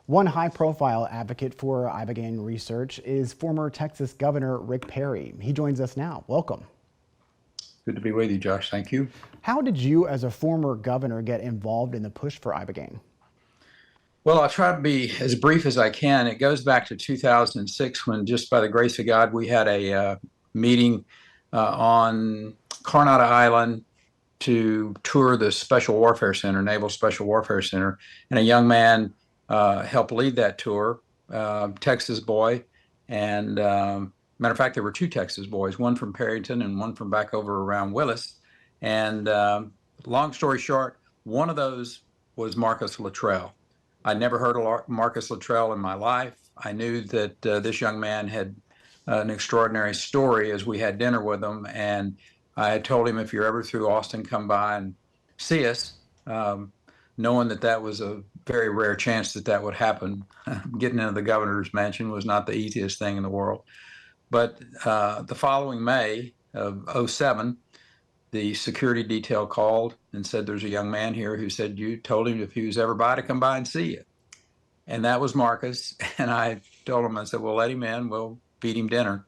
One high-profile advocate for Ibogaine research is former Texas Governor Rick Perry. He joins us now. Welcome. Good to be with you, Josh. Thank you. How did you, as a former governor, get involved in the push for Ibogaine? Well, I'll try to be as brief as I can. It goes back to 2006 when, just by the grace of God, we had a meeting on Coronado Island to tour the Special Warfare Center, Naval Special Warfare Center, and a young man helped lead that tour, Texas boy. And matter of fact, there were two Texas boys, one from Perryton and one from back over around Willis. And long story short, one of those was Marcus Luttrell. I'd never heard of Marcus Luttrell in my life. I knew that this young man had an extraordinary story as we had dinner with him. And I had told him, if you're ever through Austin, come by and see us, knowing that that was a very rare chance that that would happen. Getting into the governor's mansion was not the easiest thing in the world. But the following May of '07, the security detail called and said, there's a young man here who said you told him if he was ever by to come by and see you. And that was Marcus. And I told him, I said, well, let him in. We'll feed him dinner.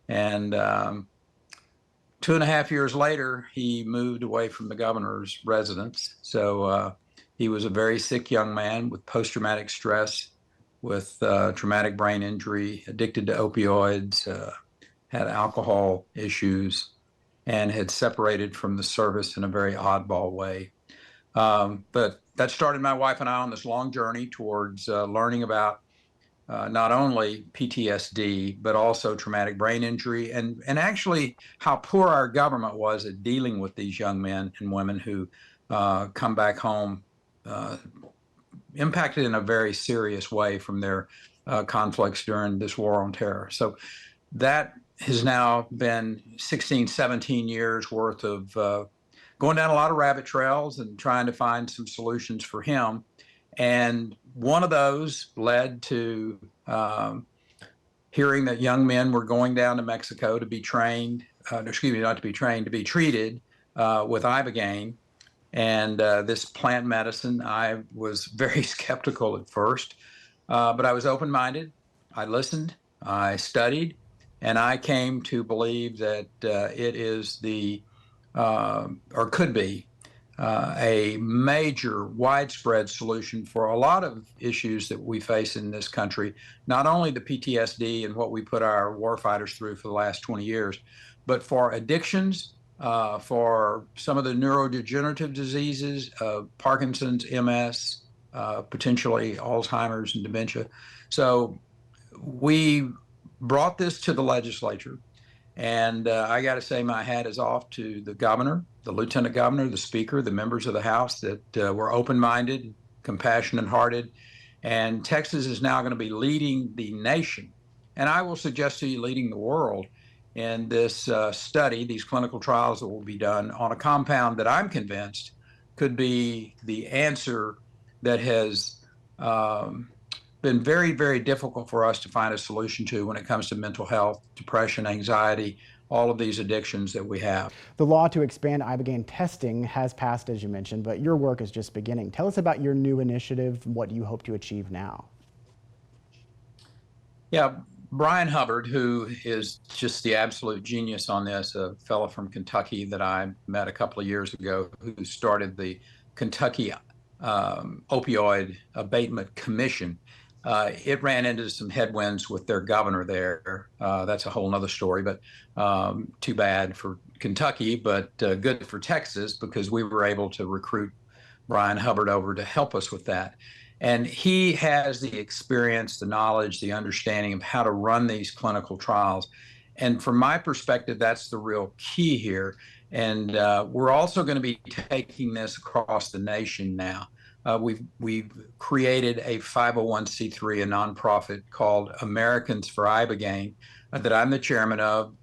And 2.5 years later, he moved away from the governor's residence. So he was a very sick young man with post-traumatic stress, with traumatic brain injury, addicted to opioids, had alcohol issues, and had separated from the service in a very oddball way. But that started my wife and I on this long journey towards learning about not only PTSD, but also traumatic brain injury, and actually how poor our government was at dealing with these young men and women who come back home impacted in a very serious way from their conflicts during this war on terror. So that has now been 16, 17 years worth of going down a lot of rabbit trails and trying to find some solutions for him. And one of those led to hearing that young men were going down to Mexico to be trained, excuse me, not to be trained, to be treated with Ibogaine. And this plant medicine, I was very skeptical at first, but I was open-minded. I listened, I studied, and I came to believe that it is or could be, a major widespread solution for a lot of issues that we face in this country, not only the PTSD and what we put our warfighters through for the last 20 years, but for addictions, for some of the neurodegenerative diseases, Parkinson's, MS, potentially Alzheimer's and dementia. So we brought this to the legislature. And I got to say, my hat is off to the governor, the lieutenant governor, the speaker, the members of the House that were open-minded, compassionate-hearted. And Texas is now going to be leading the nation, and I will suggest to you leading the world, in this study, these clinical trials that will be done on a compound that I'm convinced could be the answer that has been very, very difficult for us to find a solution to when it comes to mental health, depression, anxiety, all of these addictions that we have. The law to expand Ibogaine testing has passed, as you mentioned, but your work is just beginning. Tell us about your new initiative, what you hope to achieve now. Yeah, Brian Hubbard, who is just the absolute genius on this, a fellow from Kentucky that I met a couple of years ago, who started the Kentucky Opioid Abatement Commission. It ran into some headwinds with their governor there. That's a whole nother story, but too bad for Kentucky, but good for Texas, because we were able to recruit Brian Hubbard over to help us with that. And he has the experience, the knowledge, the understanding of how to run these clinical trials. And from my perspective, that's the real key here. And we're also going to be taking this across the nation now. We've created a 501c3, a nonprofit called Americans for Ibogaine, that I'm the chairman of.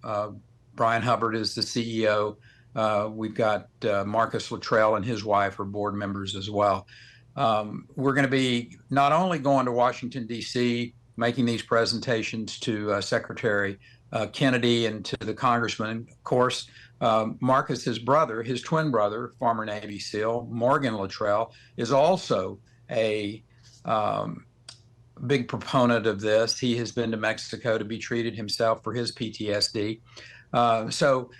Brian Hubbard is the CEO. We've got Marcus Luttrell and his wife are board members as well. We're going to be not only going to Washington, D.C., making these presentations to Secretary Kennedy and to the congressman. Of course, Marcus, his brother, his twin brother, former Navy SEAL, Morgan Luttrell, is also a big proponent of this. He has been to Mexico to be treated himself for his PTSD. So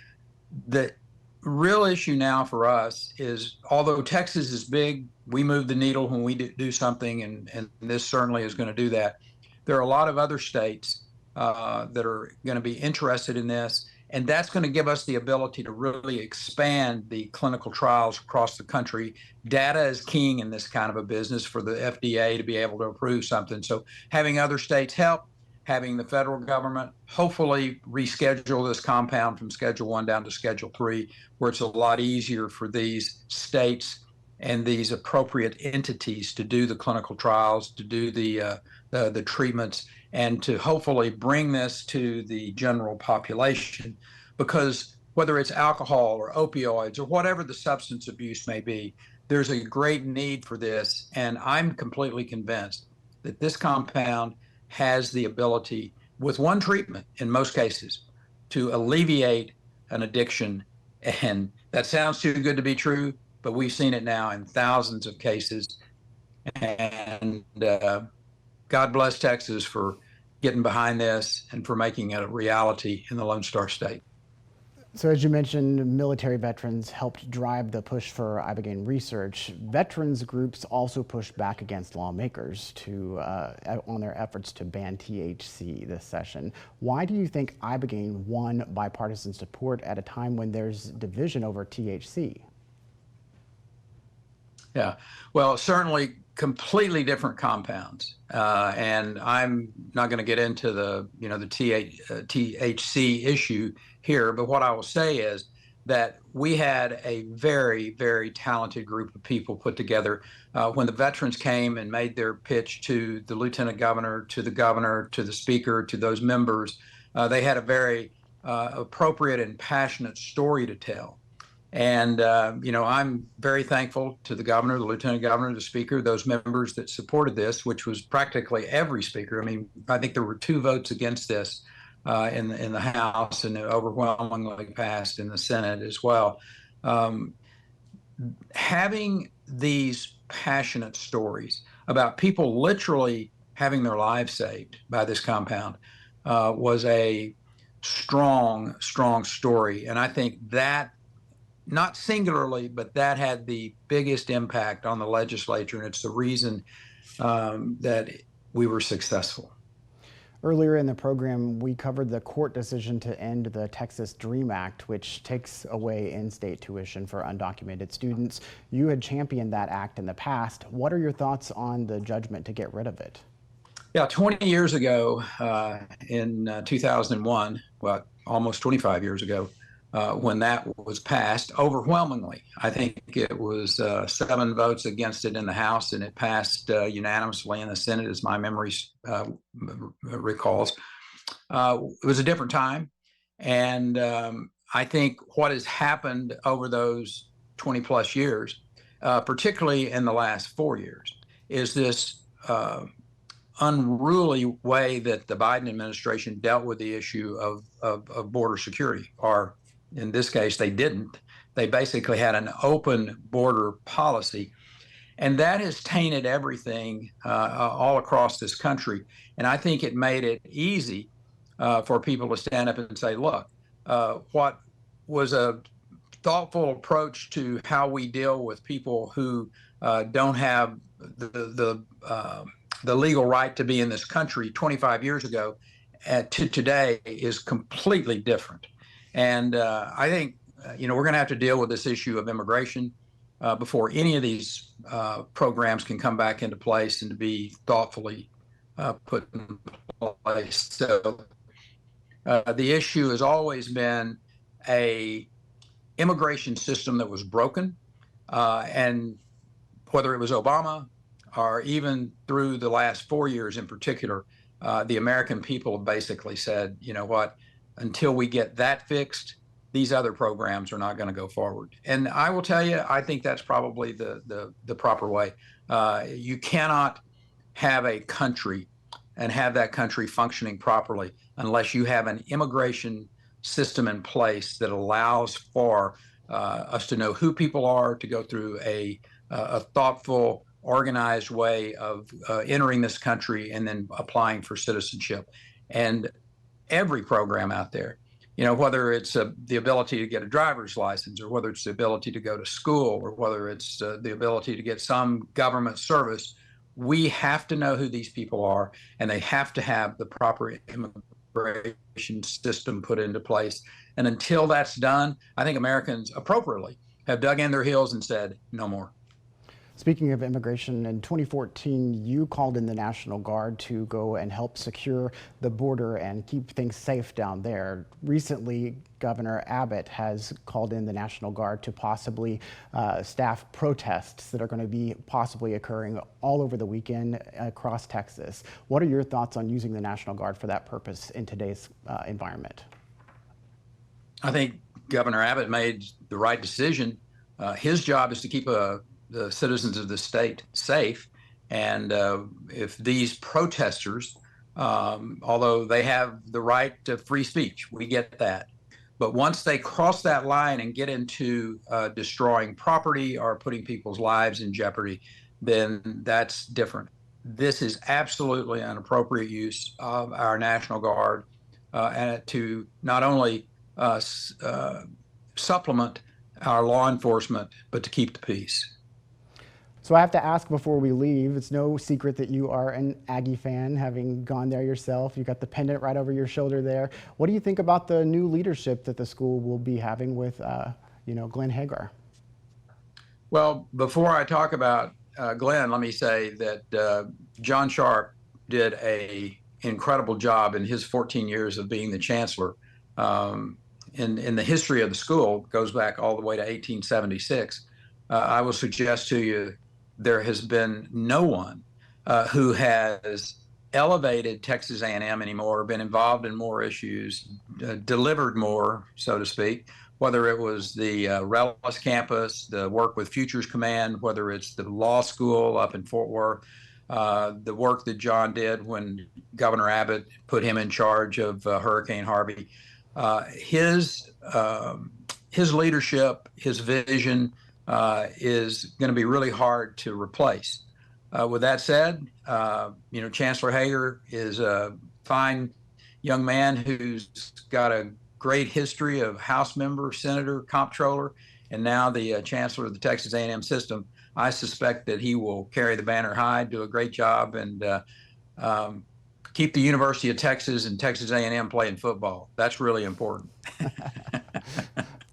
the real issue now for us is, although Texas is big, we move the needle when we do something, and this certainly is going to do that. There are a lot of other states that are going to be interested in this, and that's going to give us the ability to really expand the clinical trials across the country. Data is king in this kind of a business for the FDA to be able to approve something. So having other states help, having the federal government hopefully reschedule this compound from Schedule 1 down to Schedule 3, where it's a lot easier for these states and these appropriate entities to do the clinical trials, to do the treatments, and to hopefully bring this to the general population. Because whether it's alcohol or opioids or whatever the substance abuse may be, there's a great need for this. And I'm completely convinced that this compound has the ability, with one treatment in most cases, to alleviate an addiction. And that sounds too good to be true, but we've seen it now in thousands of cases. And God bless Texas for getting behind this and for making it a reality in the Lone Star State. So as you mentioned, military veterans helped drive the push for Ibogaine research. Veterans groups also pushed back against lawmakers on their efforts to ban THC this session. Why do you think Ibogaine won bipartisan support at a time when there's division over THC? Yeah, well, certainly completely different compounds, and I'm not going to get into the THC issue here. But what I will say is that we had a very, very talented group of people put together. When the veterans came and made their pitch to the lieutenant governor, to the speaker, to those members, they had a very appropriate and passionate story to tell. And, I'm very thankful to the governor, the lieutenant governor, the speaker, those members that supported this, which was practically every speaker. I mean, I think there were 2 votes against this in the House, and it overwhelmingly passed in the Senate as well. Having these passionate stories about people literally having their lives saved by this compound was a strong, strong story. And I think that, not singularly, but that had the biggest impact on the legislature, and it's the reason that we were successful. Earlier in the program, we covered the court decision to end the Texas DREAM Act, which takes away in-state tuition for undocumented students. You had championed that act in the past. What are your thoughts on the judgment to get rid of it? Yeah, 20 years ago, in 2001, well, almost 25 years ago, when that was passed, overwhelmingly. I think it was 7 votes against it in the House, and it passed unanimously in the Senate, as my memory recalls. It was a different time, and I think what has happened over those 20 plus years, particularly in the last 4 years, is this unruly way that the Biden administration dealt with the issue of border security, or in this case, they didn't. They basically had an open border policy, and that has tainted everything all across this country. And I think it made it easy for people to stand up and say, look, what was a thoughtful approach to how we deal with people who don't have the legal right to be in this country 25 years ago to today is completely different. And I think, we're going to have to deal with this issue of immigration before any of these programs can come back into place and to be thoughtfully put in place. So the issue has always been a immigration system that was broken, and whether it was Obama or even through the last 4 years in particular, the American people have basically said, you know what, until we get that fixed, these other programs are not going to go forward. And I will tell you, I think that's probably the proper way. You cannot have a country and have that country functioning properly unless you have an immigration system in place that allows for us to know who people are, to go through a thoughtful organized way of entering this country and then applying for citizenship. And every program out there, whether it's the ability to get a driver's license, or whether it's the ability to go to school, or whether it's the ability to get some government service, we have to know who these people are, and they have to have the proper immigration system put into place. And until that's done, I think Americans appropriately have dug in their heels and said, no more. Speaking of immigration, in 2014, you called in the National Guard to go and help secure the border and keep things safe down there. Recently, Governor Abbott has called in the National Guard to possibly staff protests that are going to be possibly occurring all over the weekend across Texas. What are your thoughts on using the National Guard for that purpose in today's environment? I think Governor Abbott made the right decision. His job is to keep the citizens of the state safe. And if these protesters, although they have the right to free speech, we get that. But once they cross that line and get into destroying property or putting people's lives in jeopardy, then that's different. This is absolutely an appropriate use of our National Guard and to not only supplement our law enforcement, but to keep the peace. So I have to ask before we leave, it's no secret that you are an Aggie fan, having gone there yourself. You got the pendant right over your shoulder there. What do you think about the new leadership that the school will be having with, Glenn Hagar? Well, before I talk about Glenn, let me say that John Sharp did an incredible job in his 14 years of being the chancellor. In the history of the school, goes back all the way to 1876. I will suggest to you there has been no one who has elevated Texas A&M anymore, been involved in more issues, delivered more, so to speak, whether it was the Rellis campus, the work with Futures Command, whether it's the law school up in Fort Worth, the work that John did when Governor Abbott put him in charge of Hurricane Harvey. His leadership, his vision, is going to be really hard to replace. With that said, Chancellor Hagar is a fine young man who's got a great history of House member, senator, comptroller, and now the chancellor of the Texas A&M system. I suspect that he will carry the banner high, do a great job, and keep the University of Texas and Texas A&M playing football. That's really important.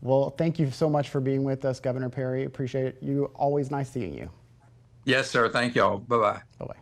Well, thank you so much for being with us, Governor Perry. Appreciate it. Always nice seeing you. Yes, sir. Thank y'all. Bye-bye. Bye-bye.